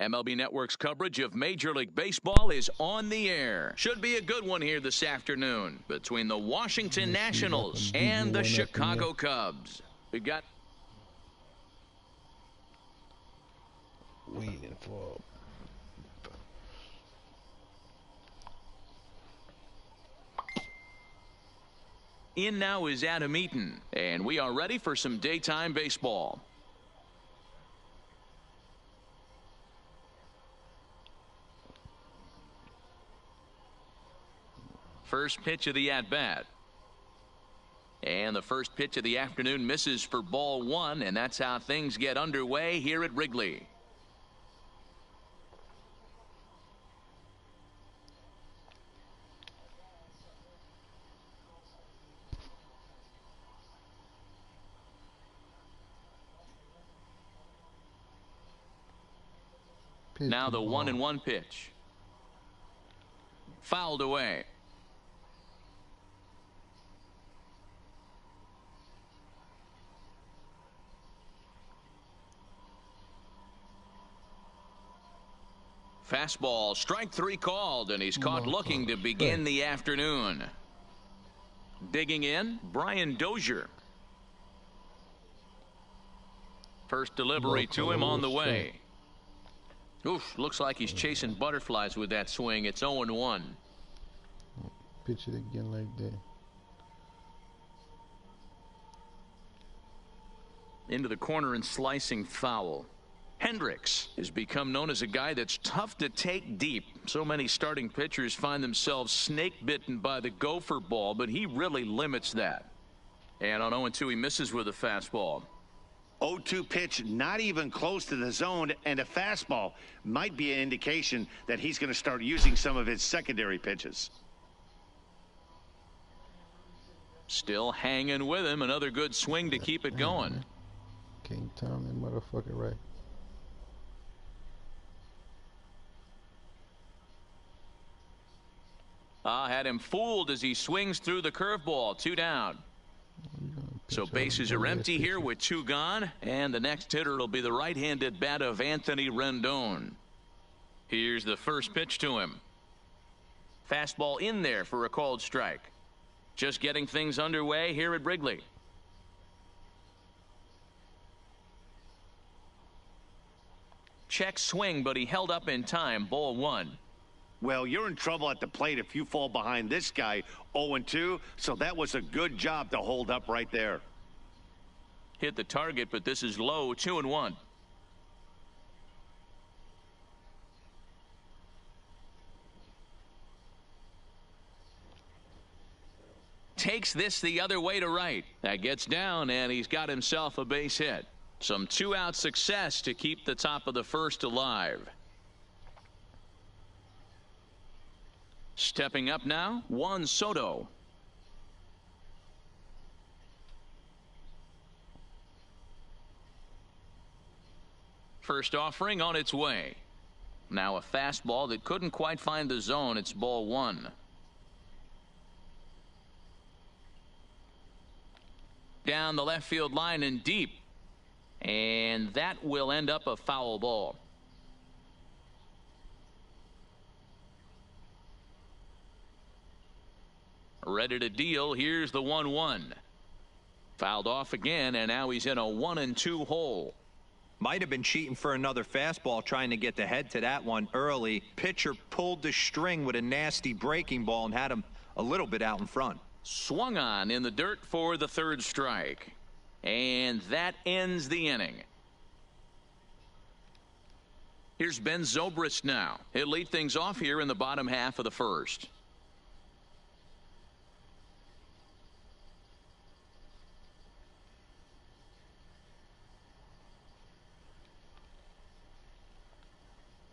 MLB Network's coverage of Major League Baseball is on the air. Should be a good one here this afternoon between the Washington Nationals and the Chicago Cubs. We got waiting for in now is Adam Eaton, and we are ready for some daytime baseball. First pitch of the at-bat. And the first pitch of the afternoon misses for ball one, and that's how things get underway here at Wrigley. Now the 1-1 pitch. Fouled away. Fastball, strike three called, and he's caught looking to begin the afternoon. Digging in, Brian Dozier. First delivery to him on the way. Oof, looks like he's chasing butterflies with that swing. It's 0-1. Pitch it again like that. Into the corner and slicing foul. Hendricks has become known as a guy that's tough to take deep. So many starting pitchers find themselves snake-bitten by the gopher ball, but he really limits that. And on 0-2, he misses with a fastball. 0-2 pitch, not even close to the zone, and a fastball might be an indication that he's going to start using some of his secondary pitches. Still hanging with him. Another good swing to keep it going. Can't time that motherfucker right. Had him fooled as he swings through the curveball. 2 down. So bases are empty here with 2 gone, and the next hitter will be the right-handed bat of Anthony Rendon. Here's the first pitch to him. Fastball in there for a called strike. Just getting things underway here at Wrigley. Check swing, but he held up in time. Ball 1. Well, you're in trouble at the plate if you fall behind this guy 0-2, so that was a good job to hold up right there. Hit the target, but this is low. 2-1. Takes this the other way to right. That gets down, and he's got himself a base hit. Some 2-out success to keep the top of the first alive. Stepping up now, Juan Soto. First offering on its way. Now a fastball that couldn't quite find the zone. It's ball 1. Down the left field line and deep. And that will end up a foul ball. Ready to deal. Here's the 1-1. Fouled off again, and now he's in a 1-2 hole. Might have been cheating for another fastball, trying to get the head to that one early. Pitcher pulled the string with a nasty breaking ball and had him a little bit out in front. Swung on in the dirt for the 3rd strike. And that ends the inning. Here's Ben Zobrist now. He'll lead things off here in the bottom half of the 1st.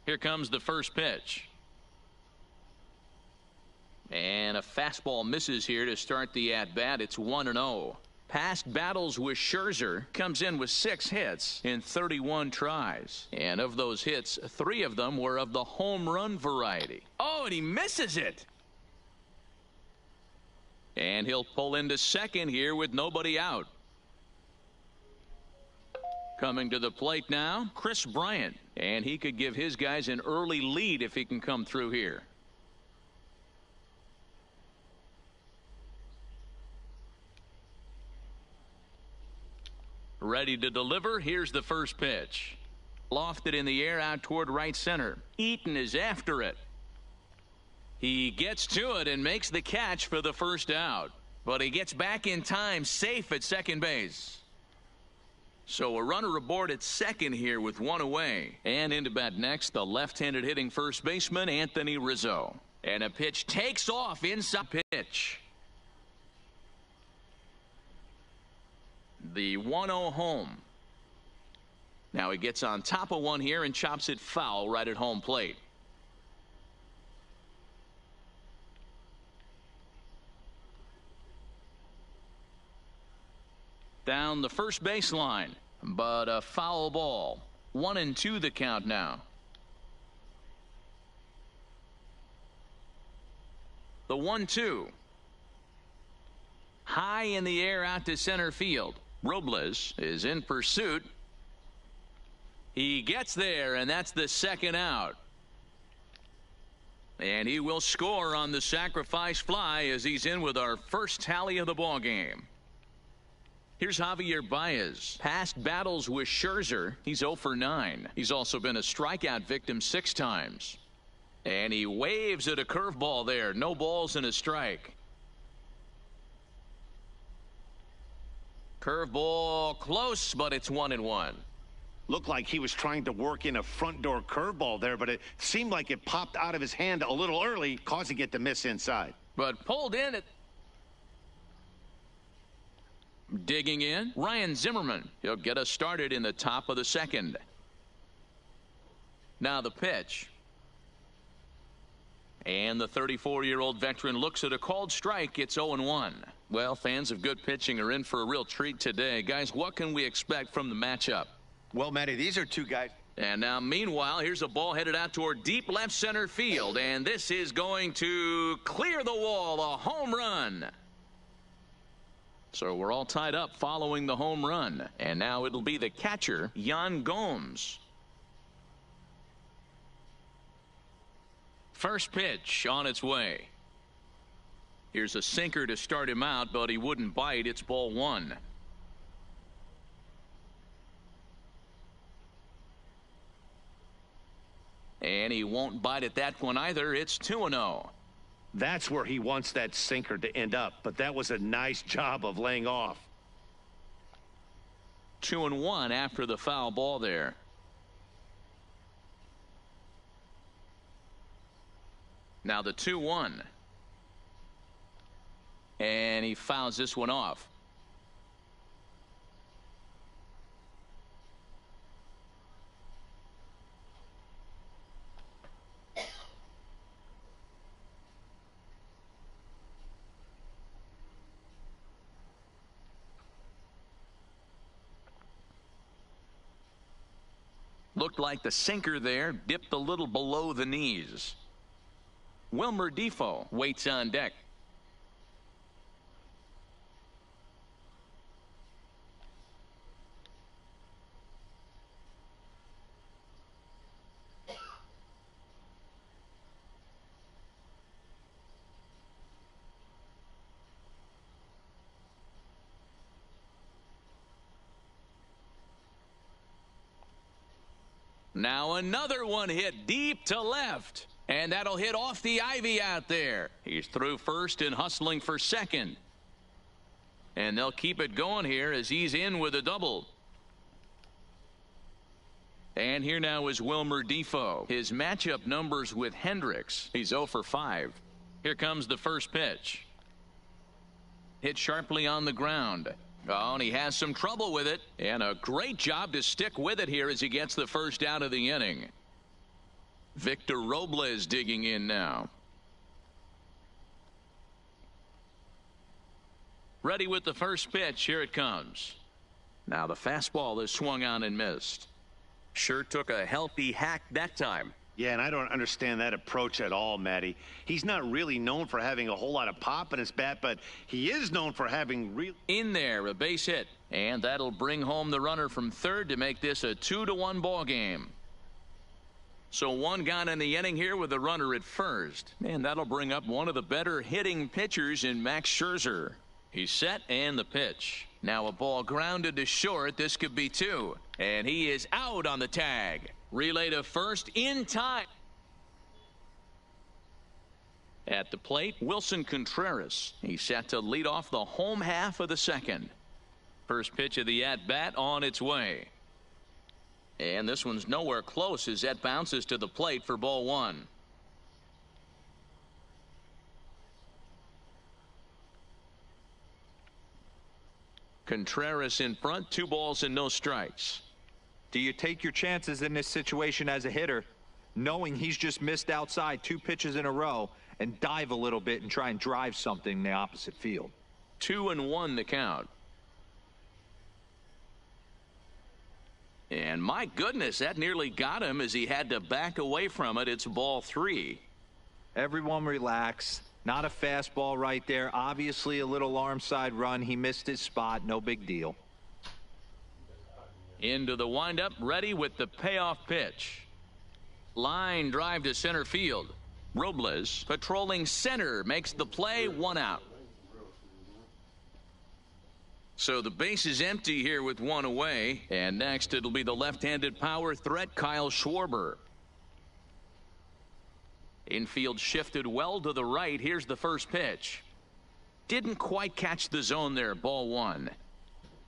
Here comes the first pitch. And a fastball misses here to start the at-bat. It's 1-0. Past battles with Scherzer, comes in with 6 hits in 31 tries. And of those hits, 3 of them were of the home run variety. Oh, and he misses it. And he'll pull into second here with nobody out. Coming to the plate now, Chris Bryant. And he could give his guys an early lead if he can come through here. Ready to deliver. Here's the first pitch. Lofted in the air out toward right center. Eaton is after it. He gets to it and makes the catch for the first out. But he gets back in time, safe at second base. So a runner aboard at second here with one away. And into bat next, the left-handed hitting first baseman, Anthony Rizzo. And a pitch takes off inside pitch. The 1-0 home. Now he gets on top of one here and chops it foul right at home plate. Down the first baseline, but a foul ball. 1-2 the count now. The 1-2. High in the air out to center field. Robles is in pursuit. He gets there, and that's the second out. And he will score on the sacrifice fly as he's in with our first tally of the ball game. Here's Javier Baez. Past battles with Scherzer, he's 0 for 9. He's also been a strikeout victim 6 times. And he waves at a curveball there. No balls and a strike. Curveball close, but it's 1-1. Looked like he was trying to work in a front door curveball there, but it seemed like it popped out of his hand a little early, causing it to miss inside. But pulled in it. Digging in, Ryan Zimmerman. He'll get us started in the top of the second. Now the pitch. And the 34-year-old veteran looks at a called strike. It's 0-1. Well, fans of good pitching are in for a real treat today. Guys, what can we expect from the matchup? Well, Matty, these are two guys. And now, meanwhile, here's a ball headed out toward deep left center field. And this is going to clear the wall. A home run. So we're all tied up following the home run. And now it'll be the catcher, Yan Gomes. First pitch on its way. Here's a sinker to start him out, but he wouldn't bite. It's ball 1. And he won't bite at that one either. It's 2-0. That's where he wants that sinker to end up, but that was a nice job of laying off. 2-1 after the foul ball there. Now the 2-1. And he fouls this one off. Looked like the sinker there dipped a little below the knees. Wilmer Defoe waits on deck. Now another one hit deep to left. And that'll hit off the ivy out there. He's through first and hustling for second. And they'll keep it going here as he's in with a double. And here now is Wilmer Defoe. His matchup numbers with Hendricks. He's 0 for 5. Here comes the first pitch. Hit sharply on the ground. Oh, and he has some trouble with it. And a great job to stick with it here as he gets the first out of the inning. Victor Robles digging in now. Ready with the first pitch. Here it comes. Now the fastball is swung on and missed. Sure took a healthy hack that time. Yeah, and I don't understand that approach at all, Matty. He's not really known for having a whole lot of pop in his bat, but he is known for having real... In there, a base hit. And that'll bring home the runner from third to make this a 2-1 ball game. So one gone in the inning here with the runner at first. And that'll bring up one of the better hitting pitchers in Max Scherzer. He's set and the pitch. Now a ball grounded to short. This could be two. And he is out on the tag. Relay to first in time. At the plate, Wilson Contreras. He's set to lead off the home half of the second. First pitch of the at-bat on its way. And this one's nowhere close as that bounces to the plate for ball one. Contreras in front, 2 balls and no strikes. Do you take your chances in this situation as a hitter, knowing he's just missed outside 2 pitches in a row, and dive a little bit and try and drive something in the opposite field? 2-1 the count. And my goodness, that nearly got him as he had to back away from it. It's ball 3. Everyone relax. Not a fastball right there. Obviously a little arm side run. He missed his spot. No big deal. Into the windup, ready with the payoff pitch. Line drive to center field. Robles patrolling center makes the play, 1 out. So the base is empty here with 1 away. And next it'll be the left-handed power threat, Kyle Schwarber. Infield shifted well to the right. Here's the first pitch. Didn't quite catch the zone there, ball 1.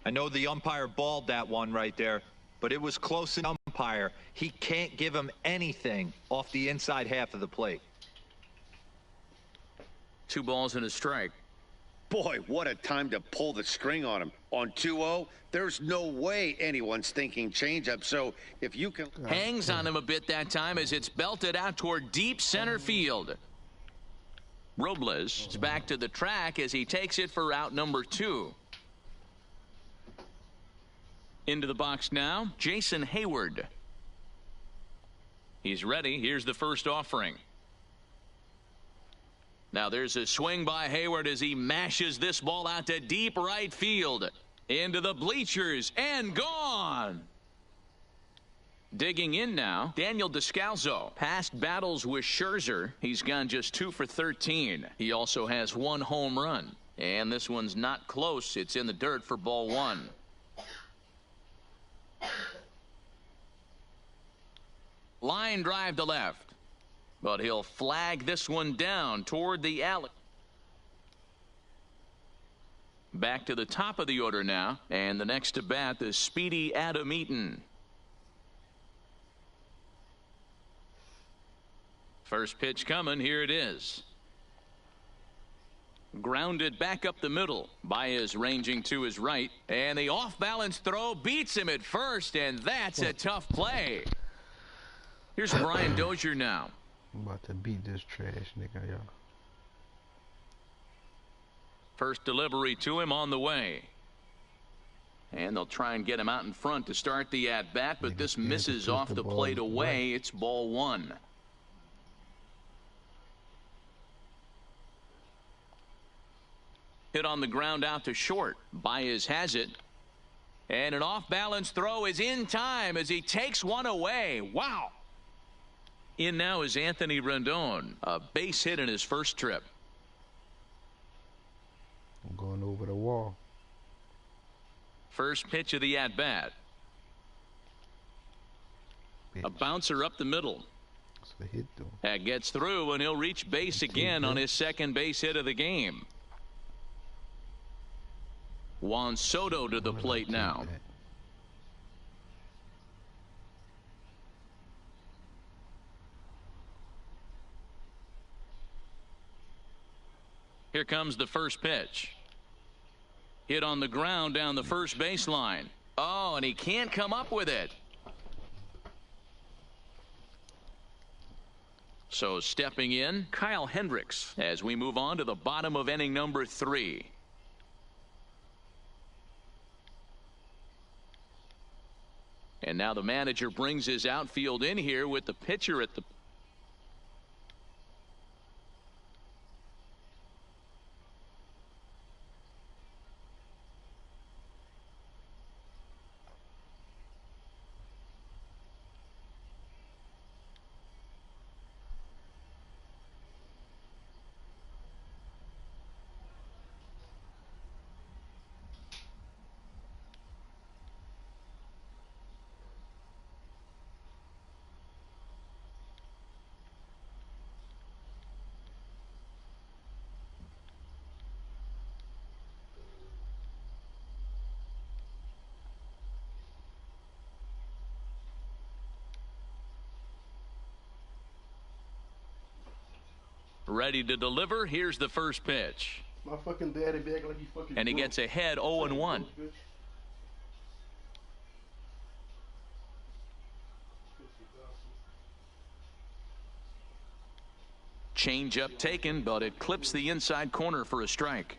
I know the umpire balled that one right there, but it was close in umpire. He can't give him anything off the inside half of the plate. 2 balls and a strike. Boy, what a time to pull the string on him. On 2-0, there's no way anyone's thinking changeup. So if you can... Hangs on him a bit that time as it's belted out toward deep center field. Robles is back to the track as he takes it for out number 2. Into the box now, Jason Hayward. He's ready. Here's the first offering. Now there's a swing by Hayward as he mashes this ball out to deep right field. Into the bleachers and gone. Digging in now, Daniel Descalzo. Past battles with Scherzer, he's gone just 2 for 13. He also has 1 home run. And this one's not close. It's in the dirt for ball 1. Line drive to left. But he'll flag this one down toward the alley. Back to the top of the order now. And the next to bat is speedy Adam Eaton. First pitch coming. Here it is. Grounded back up the middle. Baez ranging to his right. And the off-balance throw beats him at first. And that's a tough play. Here's Brian Dozier now. I'm about to beat this trash nigga, y'all. First delivery to him on the way. And they'll try and get him out in front to start the at-bat, but this misses off the plate away. It's ball 1. Hit on the ground out to short. Baez has it. And an off-balance throw is in time as he takes one away. Wow. In now is Anthony Rendon. A base hit in his first trip. I'm going over the wall. First pitch of the at-bat. A bouncer up the middle. That's a hit, though. That gets through, and he'll reach base again on his second base hit of the game. Juan Soto to the plate now. Here comes the first pitch. Hit on the ground down the first baseline. Oh, and he can't come up with it. So stepping in, Kyle Hendricks as we move on to the bottom of inning number 3. And now the manager brings his outfield in here with the pitcher at the Ready to deliver. Here's the first pitch. My fucking daddy back like he fucking. And he gets ahead 0-1. Change up taken, but it clips the inside corner for a strike.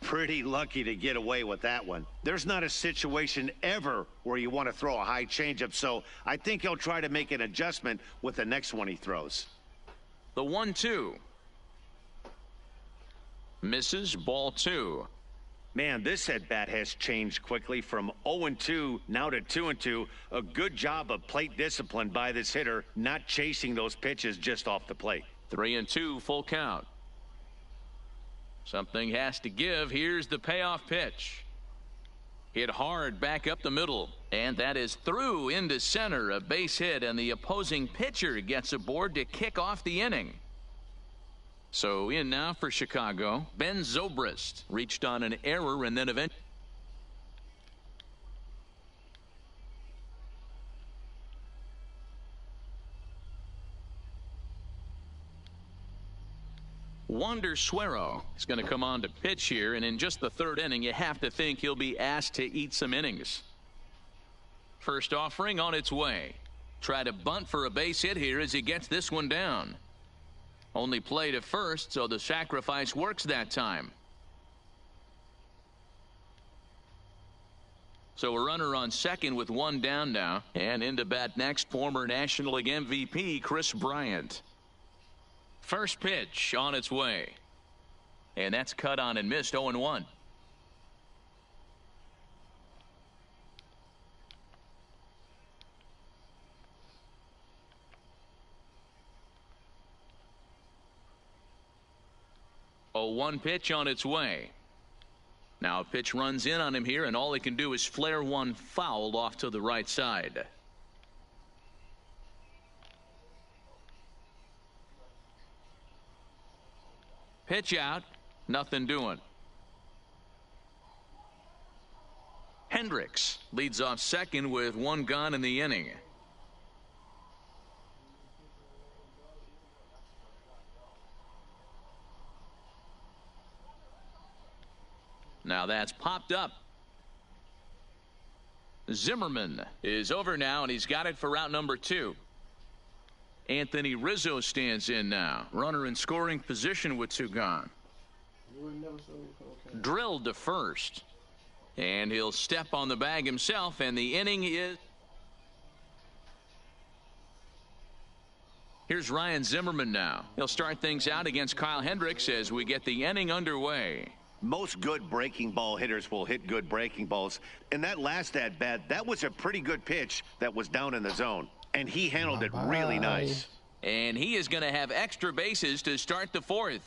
Pretty lucky to get away with that one. There's not a situation ever where you want to throw a high changeup, so I think he'll try to make an adjustment with the next one he throws. The 1-2. Misses, ball 2. Man, this at-bat has changed quickly from 0-2 now to 2-2. A good job of plate discipline by this hitter, not chasing those pitches just off the plate. 3-2, full count. Something has to give. Here's the payoff pitch. Hit hard back up the middle. And that is through into center. A base hit, and the opposing pitcher gets aboard to kick off the inning. So in now for Chicago. Ben Zobrist reached on an error and then eventually. Wander Suero is going to come on to pitch here, and in just the third inning, you have to think he'll be asked to eat some innings. First offering on its way. Try to bunt for a base hit here as he gets this one down. Only play to first, so the sacrifice works that time. So a runner on second with one down now, and into bat next, former National League MVP Chris Bryant. First pitch on its way. And that's cut on and missed. 0-1. A 1 pitch on its way. Now a pitch runs in on him here, and all he can do is flare one foul off to the right side. Pitch out, nothing doing. Hendricks leads off second with one gone in the inning. Now that's popped up. Zimmerman is over now, and he's got it for route number 2. Anthony Rizzo stands in now. Runner in scoring position with 2 gone. Drilled to first. And he'll step on the bag himself, and the inning is. Here's Ryan Zimmerman now. He'll start things out against Kyle Hendricks as we get the inning underway. Most good breaking ball hitters will hit good breaking balls. And that last at-bat, that was a pretty good pitch that was down in the zone. And he handled it really nice. And he is going to have extra bases to start the 4th.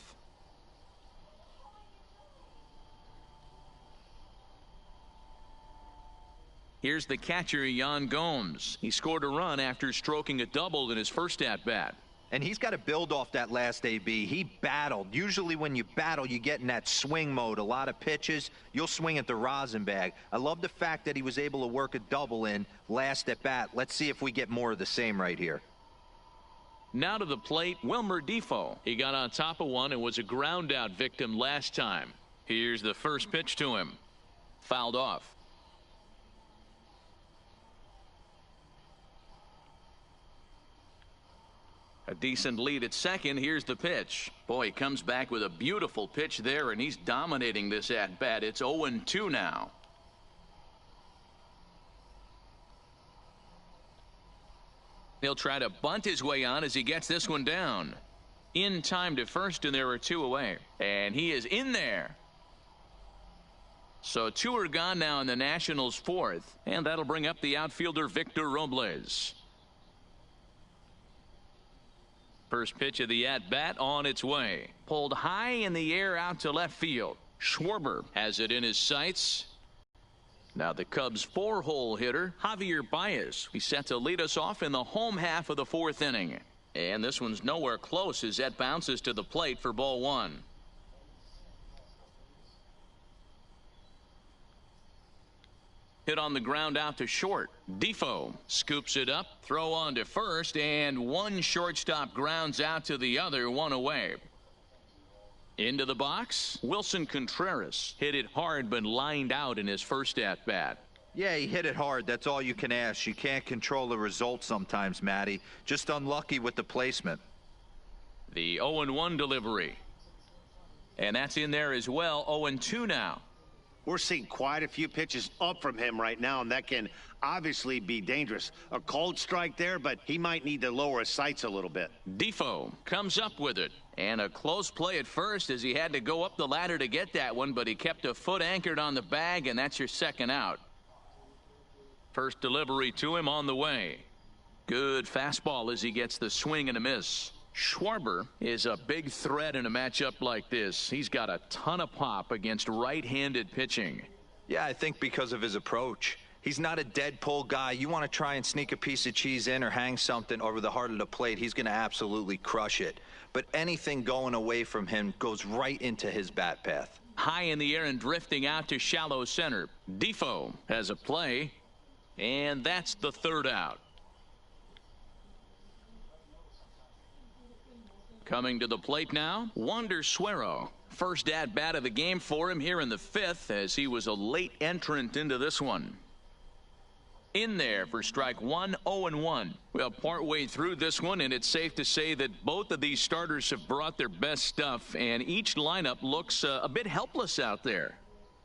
Here's the catcher, Yan Gomes. He scored a run after stroking a double in his first at-bat. And he's got to build off that last AB. He battled. Usually when you battle, you get in that swing mode. A lot of pitches, you'll swing at the rosin bag. I love the fact that he was able to work a double in last at bat. Let's see if we get more of the same right here. Now to the plate, Wilmer Defoe. He got on top of one and was a ground out victim last time. Here's the first pitch to him. Fouled off. A decent lead at second. Here's the pitch. Boy, he comes back with a beautiful pitch there, and he's dominating this at-bat. It's 0-2 now. He'll try to bunt his way on as he gets this one down. In time to first, and there are 2 away. And he is in there. So 2 are gone now in the Nationals' 4th, and that'll bring up the outfielder Victor Robles. First pitch of the at-bat on its way. Pulled high in the air out to left field. Schwarber has it in his sights. Now the Cubs' 4-hole hitter, Javier Baez. He's set to lead us off in the home half of the 4th inning. And this one's nowhere close as that bounces to the plate for ball 1. Hit on the ground out to short. Defoe scoops it up, throw on to first, and one shortstop grounds out to the other, 1 away. Into the box, Wilson Contreras hit it hard but lined out in his first at-bat. Yeah, he hit it hard. That's all you can ask. You can't control the result sometimes, Matty. Just unlucky with the placement. The 0-1 delivery. And that's in there as well. 0-2 now. We're seeing quite a few pitches up from him right now, and that can obviously be dangerous. A cold strike there, but he might need to lower his sights a little bit. Defoe comes up with it. And a close play at first as he had to go up the ladder to get that one, but he kept a foot anchored on the bag, and that's your second out. First delivery to him on the way. Good fastball as he gets the swing and a miss. Schwarber is a big threat in a matchup like this. He's got a ton of pop against right-handed pitching. Yeah, I think because of his approach. He's not a dead pull guy. You want to try and sneak a piece of cheese in or hang something over the heart of the plate, he's going to absolutely crush it. But anything going away from him goes right into his bat path. High in the air and drifting out to shallow center. Defoe has a play, and that's the third out. Coming to the plate now, Wander Suero. First at-bat of the game for him here in the fifth, as he was a late entrant into this one. In there for strike one, 0-1. Well, partway through this one, and it's safe to say that both of these starters have brought their best stuff, and each lineup looks a bit helpless out there.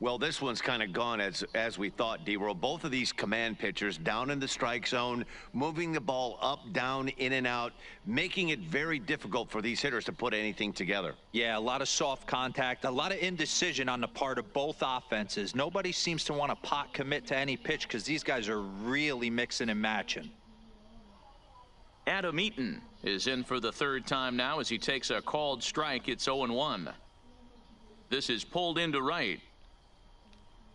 Well, this one's kind of gone as we thought, D-Roll. Both of these command pitchers down in the strike zone, moving the ball up, down, in and out, making it very difficult for these hitters to put anything together. Yeah, a lot of soft contact, a lot of indecision on the part of both offenses. Nobody seems to want to pot commit to any pitch because these guys are really mixing and matching. Adam Eaton is in for the third time now as he takes a called strike. It's 0-1. This is pulled into right.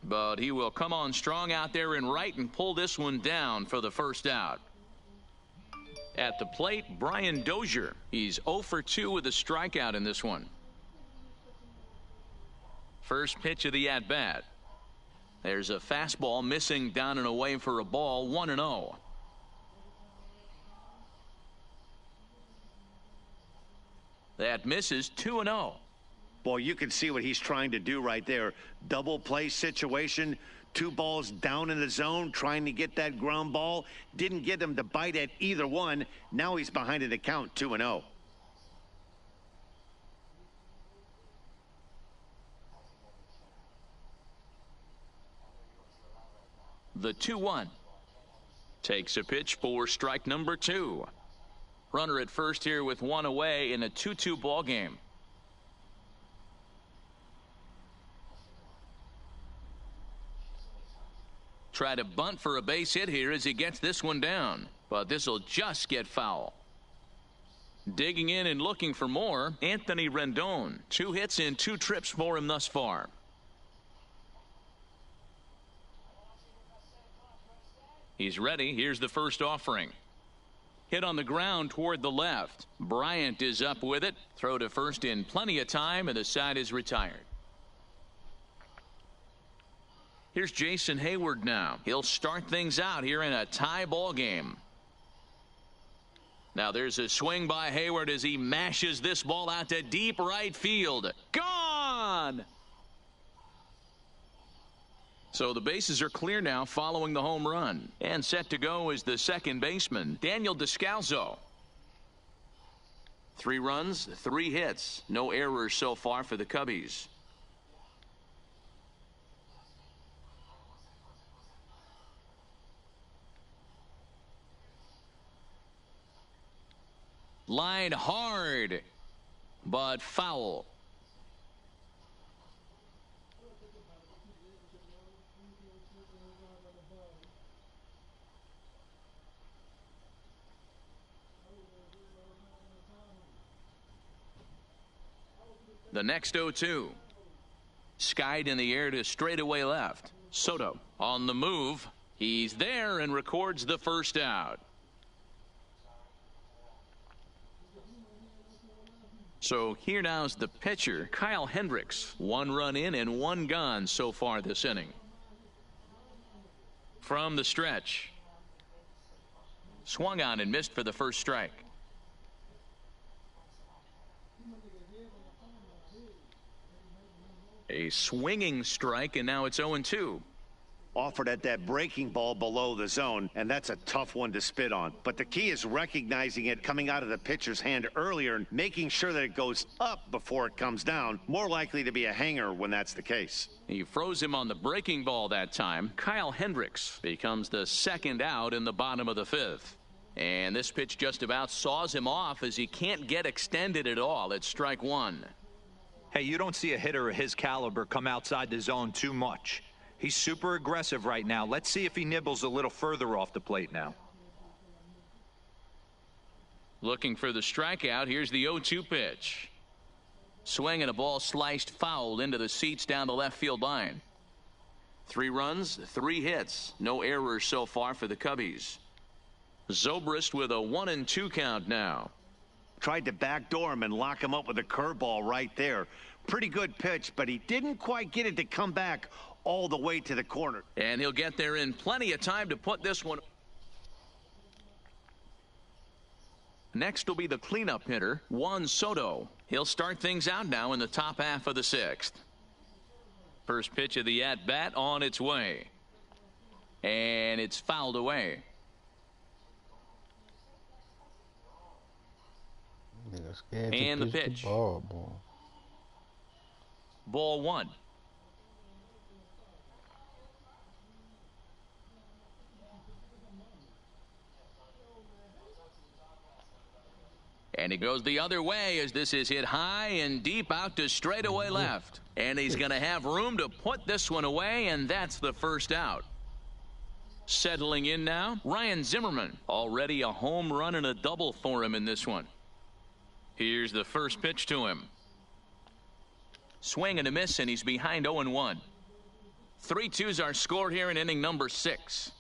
But he will come on strong out there in right and pull this one down for the first out. At the plate, Brian Dozier. He's 0 for 2 with a strikeout in this one. First pitch of the at-bat. There's a fastball missing down and away for a ball, 1-0. That misses, 2-0. Boy, you can see what he's trying to do right there. Double play situation, 2 balls down in the zone, trying to get that ground ball. Didn't get him to bite at either one. Now he's behind in the count, 2-0. The 2-1. Takes a pitch for strike number 2. Runner at first here with 1 away in a 2-2 ball game. Try to bunt for a base hit here as he gets this one down, but this will just get foul. Digging in and looking for more, Anthony Rendon. 2 hits and 2 trips for him thus far. He's ready. Here's the first offering. Hit on the ground toward the left. Bryant is up with it. Throw to first in plenty of time, and the side is retired. Here's Jason Hayward now. He'll start things out here in a tie ball game. Now there's a swing by Hayward as he mashes this ball out to deep right field. Gone! So the bases are clear now following the home run. And set to go is the second baseman, Daniel Descalzo. 3 runs, 3 hits. No errors so far for the Cubbies. Line hard, but foul. The next 0-2. Skied in the air to straightaway left. Soto on the move. He's there and records the first out. So here now's the pitcher, Kyle Hendricks. 1 run in and 1 gone so far this inning. From the stretch. Swung on and missed for the first strike. A swinging strike, and now it's 0-2. Offered at that breaking ball below the zone, and that's a tough one to spit on. But the key is recognizing it coming out of the pitcher's hand earlier and making sure that it goes up before it comes down. More likely to be a hanger when that's the case. He froze him on the breaking ball that time. Kyle Hendricks becomes the second out in the bottom of the fifth. And this pitch just about saws him off as he can't get extended at all. It's strike one. Hey, you don't see a hitter of his caliber come outside the zone too much. He's super aggressive right now. Let's see if he nibbles a little further off the plate now. Looking for the strikeout. Here's the 0-2 pitch. Swing and a ball sliced foul into the seats down the left field line. 3 runs, 3 hits. No errors so far for the Cubbies. Zobrist with a 1-2 count now. Tried to backdoor him and lock him up with a curveball right there. Pretty good pitch, but he didn't quite get it to come back all the way to the corner. And he'll get there in plenty of time to put this one. Next will be the cleanup hitter, Juan Soto. He'll start things out now in the top half of the 6th. First pitch of the at-bat on its way. And it's fouled away. And the pitch. Ball 1. And it goes the other way as this is hit high and deep out to straightaway left. And he's going to have room to put this one away, and that's the first out. Settling in now, Ryan Zimmerman. Already a home run and a double for him in this one. Here's the first pitch to him. Swing and a miss, and he's behind 0-1. 3-2's our score here in inning number 6.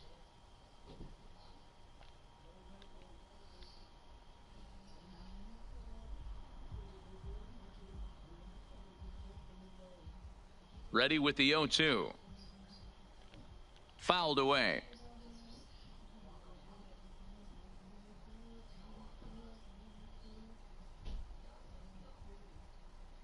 Ready with the 0-2. Fouled away.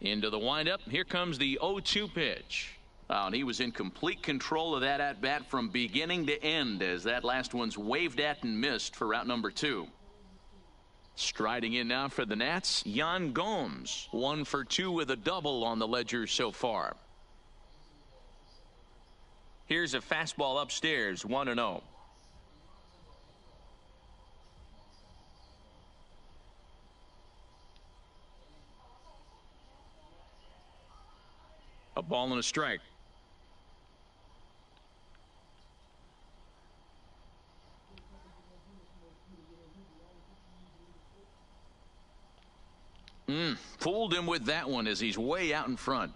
Into the windup. Here comes the 0-2 pitch. Oh, and he was in complete control of that at-bat from beginning to end as that last one's waved at and missed for out number 2. Striding in now for the Nats, Yan Gomes. 1 for 2 with a double on the ledger so far. Here's a fastball upstairs, 1-0. A ball and a strike. Fooled him with that one as he's way out in front.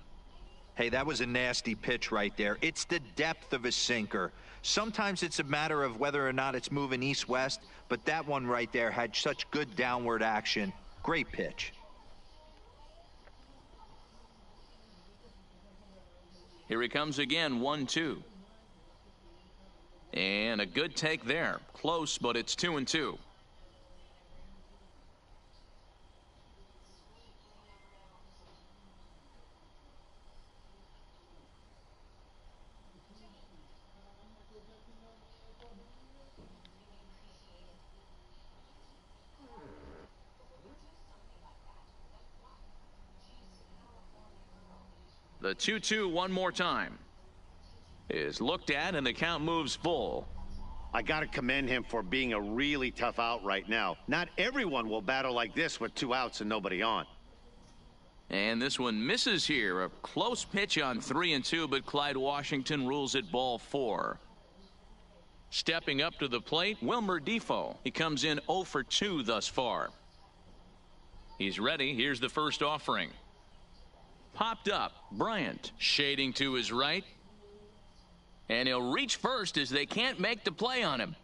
Hey, that was a nasty pitch right there. It's the depth of a sinker. Sometimes it's a matter of whether or not it's moving east-west, but that one right there had such good downward action. Great pitch. Here he comes again, 1-2. And a good take there. Close, but it's 2-2. The 2-2 one more time is looked at, and the count moves full. I got to commend him for being a really tough out right now. Not everyone will battle like this with 2 outs and nobody on. And this one misses here. A close pitch on 3-2, but Clyde Washington rules it ball 4. Stepping up to the plate, Wilmer Defoe. He comes in 0 for 2 thus far. He's ready. Here's the first offering. Popped up. Bryant shading to his right. And he'll reach first as they can't make the play on him.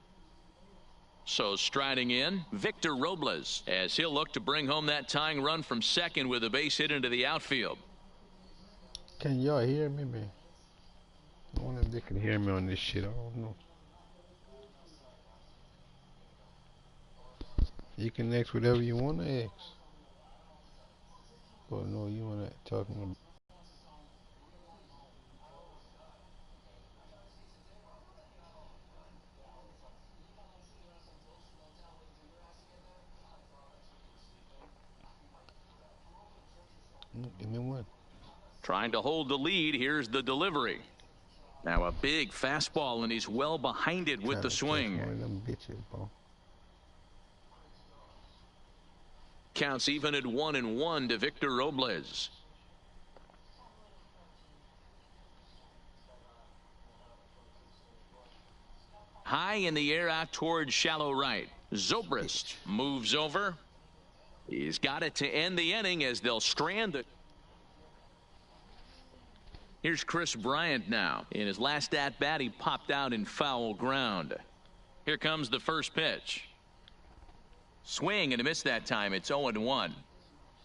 So striding in, Victor Robles, as he'll look to bring home that tying run from second with a base hit into the outfield. Can y'all hear me, man? I wonder if they can hear me on this shit. I don't know. You can ask whatever you want to ask. Oh no, you want to talk about? Give me one. Trying to hold the lead. Here's the delivery. Now a big fastball, and he's well behind it with the swing. One of them bitches, bro. Counts even at 1-1 to Victor Robles. High in the air out towards shallow right. Zobrist moves over. He's got it to end the inning as they'll strand it. Here's Chris Bryant now. In his last at-bat, he popped out in foul ground. Here comes the first pitch. Swing and a miss that time. It's 0-1.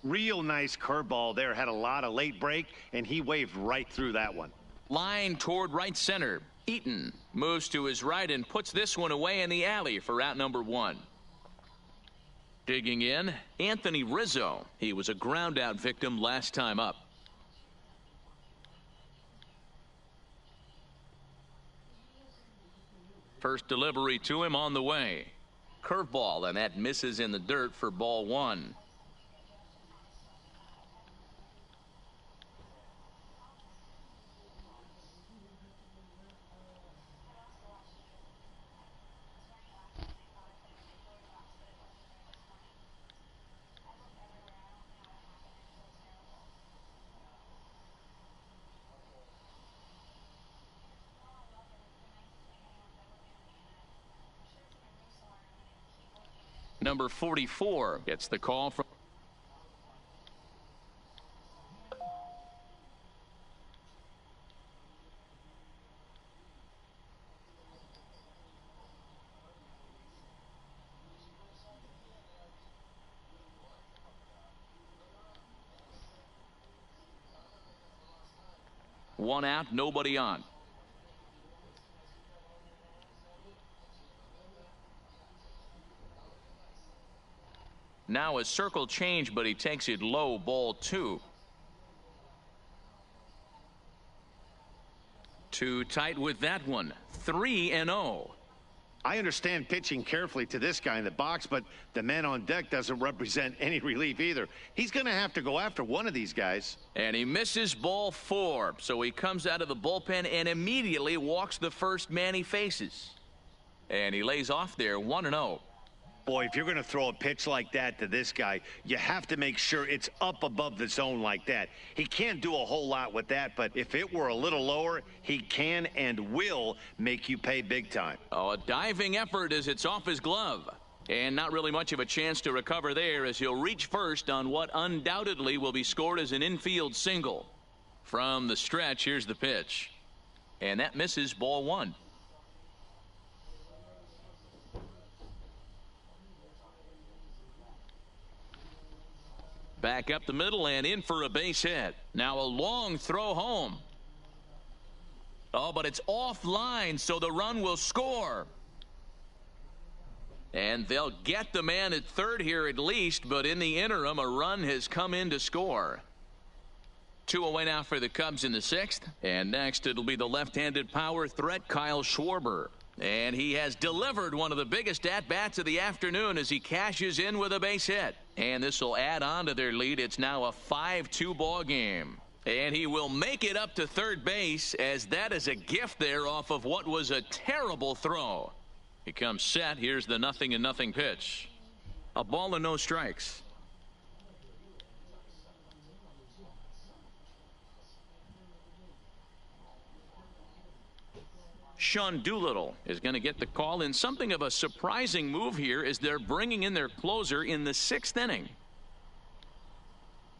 Real nice curveball there. Had a lot of late break, and he waved right through that one. Line toward right center. Eaton moves to his right and puts this one away in the alley for out number 1. Digging in, Anthony Rizzo. He was a ground-out victim last time up. First delivery to him on the way. Curveball, and that misses in the dirt for ball 1. Number 44 gets the call from. One out, nobody on. Now a circle change, but he takes it low, ball 2. Too tight with that one. 3-0. I understand pitching carefully to this guy in the box, but the man on deck doesn't represent any relief either. He's going to have to go after one of these guys. And he misses ball 4, so he comes out of the bullpen and immediately walks the first man he faces. And he lays off there 1-0. Boy, if you're going to throw a pitch like that to this guy, you have to make sure it's up above the zone like that. He can't do a whole lot with that, but if it were a little lower, he can and will make you pay big time. Oh, a diving effort as it's off his glove. And not really much of a chance to recover there as he'll reach first on what undoubtedly will be scored as an infield single. From the stretch, here's the pitch. And that misses ball 1. Back up the middle and in for a base hit. Now a long throw home. Oh, but it's offline, so the run will score. And they'll get the man at third here at least, but in the interim, a run has come in to score. 2 away now for the Cubs in the 6th. And next, it'll be the left-handed power threat, Kyle Schwarber. And he has delivered one of the biggest at-bats of the afternoon as he cashes in with a base hit. And this will add on to their lead. It's now a 5-2 ball game. And he will make it up to third base as that is a gift there off of what was a terrible throw. He comes set. Here's the 0-0 pitch. A ball and no strikes. Sean Doolittle is going to get the call in something of a surprising move here as they're bringing in their closer in the 6th inning.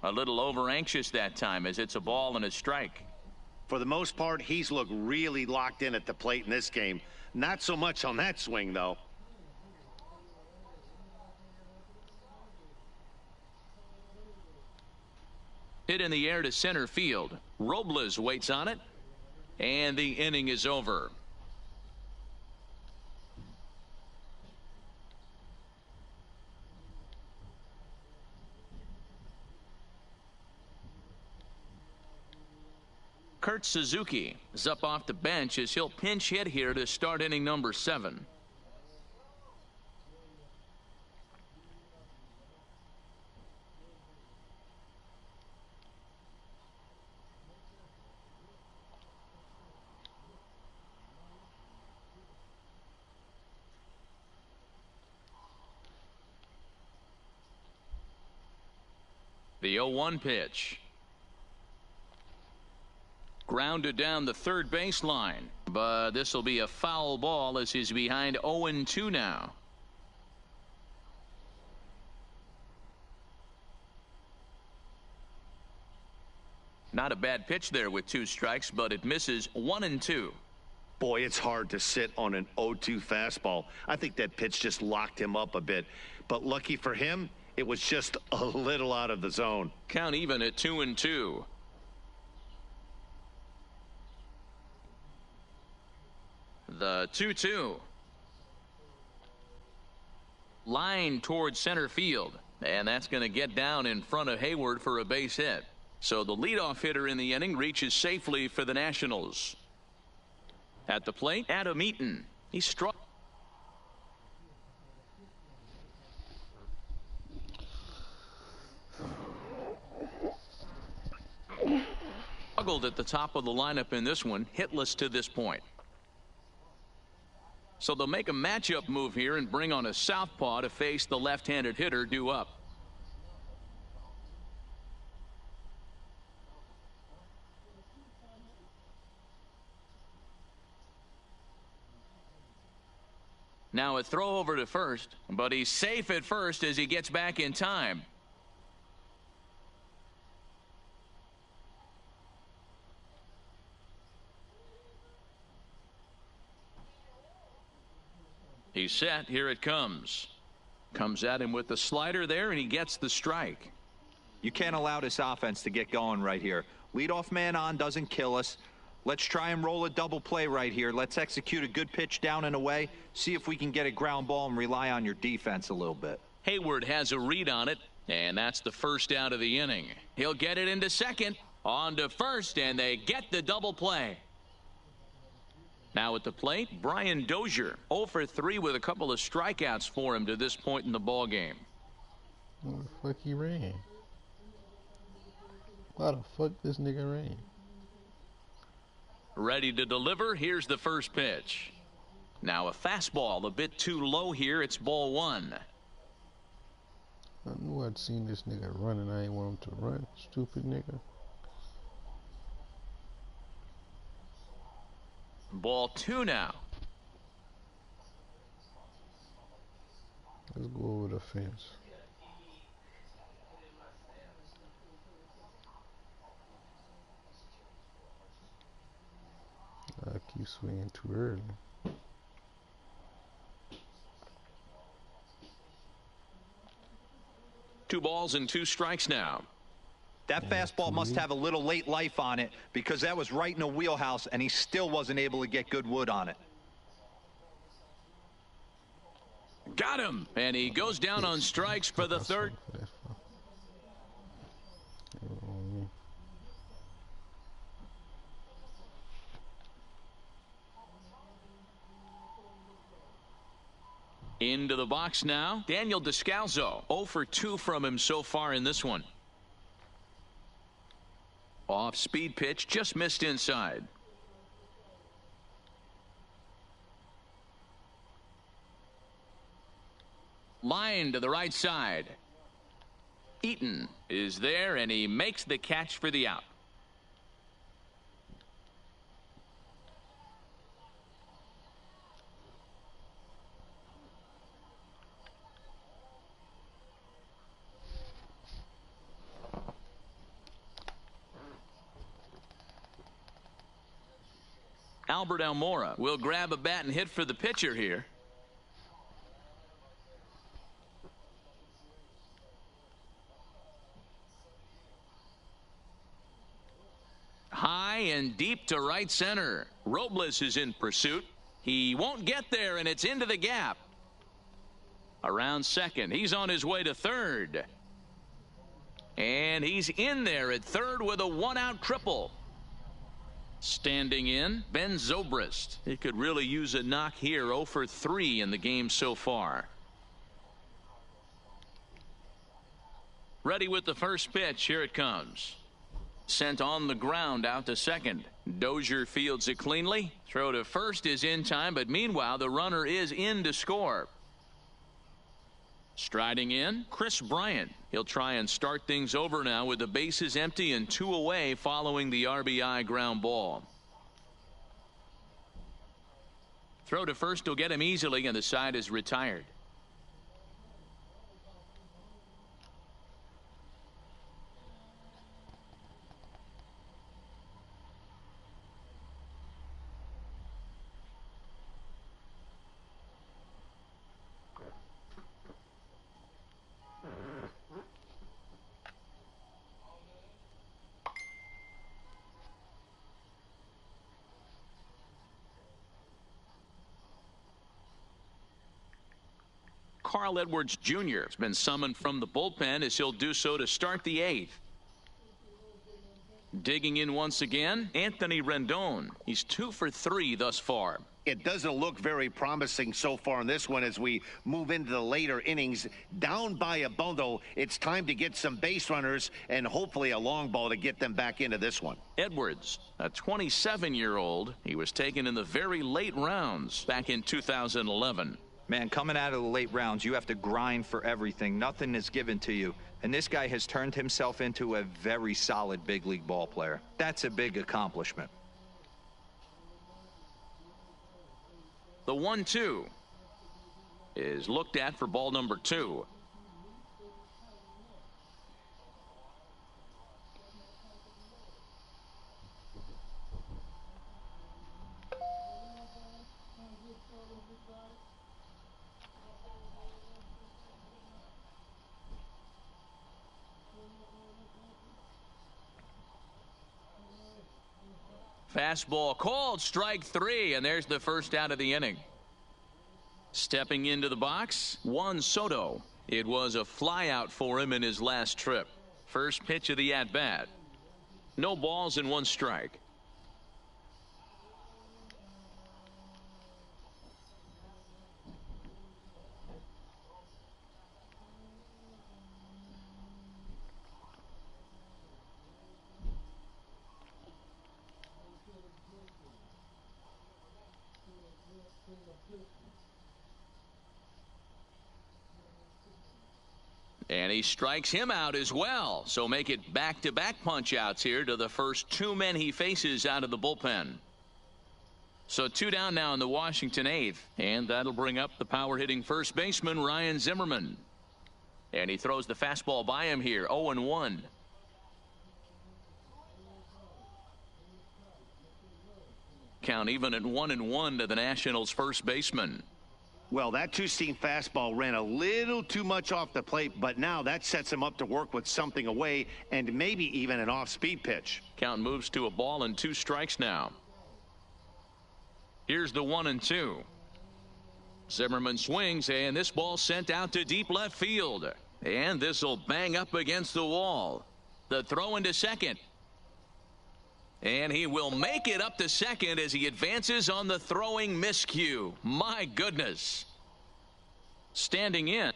A little over anxious that time as it's a ball and a strike. For the most part, he's looked really locked in at the plate in this game. Not so much on that swing, though. Hit in the air to center field. Robles waits on it. And the inning is over. Kurt Suzuki is up off the bench as he'll pinch hit here to start inning number 7. The 0-1 pitch. Grounded down the third baseline, but this will be a foul ball as he's behind 0-2 now. Not a bad pitch there with 2 strikes, but it misses 1-2. Boy, it's hard to sit on an 0-2 fastball. I think that pitch just locked him up a bit. But lucky for him, it was just a little out of the zone. Count even at 2-2. The 2-2. Line towards center field. And that's going to get down in front of Hayward for a base hit. So the leadoff hitter in the inning reaches safely for the Nationals. At the plate, Adam Eaton. He struck. Struggled at the top of the lineup in this one, hitless to this point. So they'll make a matchup move here and bring on a southpaw to face the left-handed hitter due up. Now a throw over to first, but he's safe at first as he gets back in time. He's set. Here it comes. Comes at him with the slider there, and he gets the strike. You can't allow this offense to get going right here. Leadoff man on doesn't kill us. Let's try and roll a double play right here. Let's execute a good pitch down and away. See if we can get a ground ball and rely on your defense a little bit. Hayward has a read on it, and that's the first out of the inning. He'll get it into second, on to first, and they get the double play. Now at the plate, Brian Dozier, 0 for 3 with a couple of strikeouts for him to this point in the ball game. Where the fuck he ran? Why the fuck this nigga ran? Ready to deliver. Here's the first pitch. Now a fastball a bit too low here. It's ball 1. I knew I'd seen this nigga running. I ain't want him to run. Stupid nigga. Ball 2 now. Let's go over the fence. I keep swinging too early. Two balls and 2 strikes now. That fastball must have a little late life on it because that was right in the wheelhouse and he still wasn't able to get good wood on it. Got him, and he goes down on strikes for the third. Into the box now, Daniel Descalzo. 0 for 2 from him so far in this one. Off speed pitch, just missed inside. Line to the right side. Eaton is there, and he makes the catch for the out. Albert Almora will grab a bat and hit for the pitcher here. High and deep to right center. Robles is in pursuit. He won't get there, and it's into the gap. Around second. He's on his way to third. And he's in there at third with a 1-out triple. Standing in, Ben Zobrist. He could really use a knock here. 0 for 3 in the game so far. Ready with the first pitch. Here it comes. Sent on the ground out to second. Dozier fields it cleanly. Throw to first is in time, but meanwhile the runner is in to score. Striding in, Chris Bryant. He'll try and start things over now with the bases empty and 2 away following the RBI ground ball. Throw to first will get him easily, and the side is retired. Carl Edwards Jr. has been summoned from the bullpen as he'll do so to start the 8th. Digging in once again, Anthony Rendon. He's 2 for 3 thus far. It doesn't look very promising so far in this one as we move into the later innings. Down by a bundle, it's time to get some base runners and hopefully a long ball to get them back into this one. Edwards, a 27-year-old. He was taken in the very late rounds back in 2011. Man, coming out of the late rounds, you have to grind for everything. Nothing is given to you. And this guy has turned himself into a very solid big league ball player. That's a big accomplishment. The 1-2 is looked at for ball number 2. Fastball called, strike 3, and there's the first out of the inning. Stepping into the box, Juan Soto. It was a flyout for him in his last trip. First pitch of the at-bat. No balls and 1 strike. And he strikes him out as well. So make it back-to-back punch-outs here to the first 2 men he faces out of the bullpen. So 2 down now in the Washington 8th. And that'll bring up the power-hitting first baseman, Ryan Zimmerman. And he throws the fastball by him here, 0-1. Count even at 1-1 to the Nationals' first baseman. Well, that 2-seam fastball ran a little too much off the plate, but now that sets him up to work with something away and maybe even an off-speed pitch. Count moves to a ball and 2 strikes now. Here's the 1-2. Zimmerman swings, and this ball sent out to deep left field. And this will bang up against the wall. The throw into second. And he will make it up to second as he advances on the throwing miscue. My goodness. Standing in.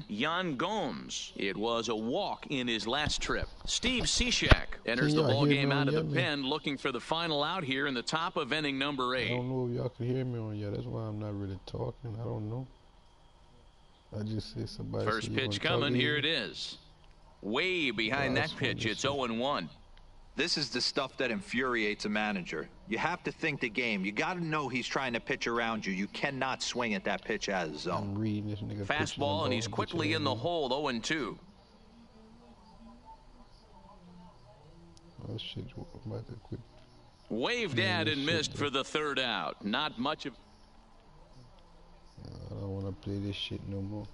Yan Gomes. It was a walk in his last trip. Steve Cishek enters the ball game out of the pen, looking for the final out here in the top of inning number 8. I don't know if y'all can hear me on yet. That's why I'm not really talking. I don't know. I just see somebody. First pitch coming. Here it is. Way behind that pitch. It's 0-1. This is the stuff that infuriates a manager. You have to think the game. You got to know he's trying to pitch around you. You cannot swing at that pitch out of the zone. I'm reading this nigga. Fastball, and he's quickly in the hole, 0-2. Oh, shit, I'm about to quit. Waved at and missed for the 3rd out. Not much of. I don't want to play this shit no more.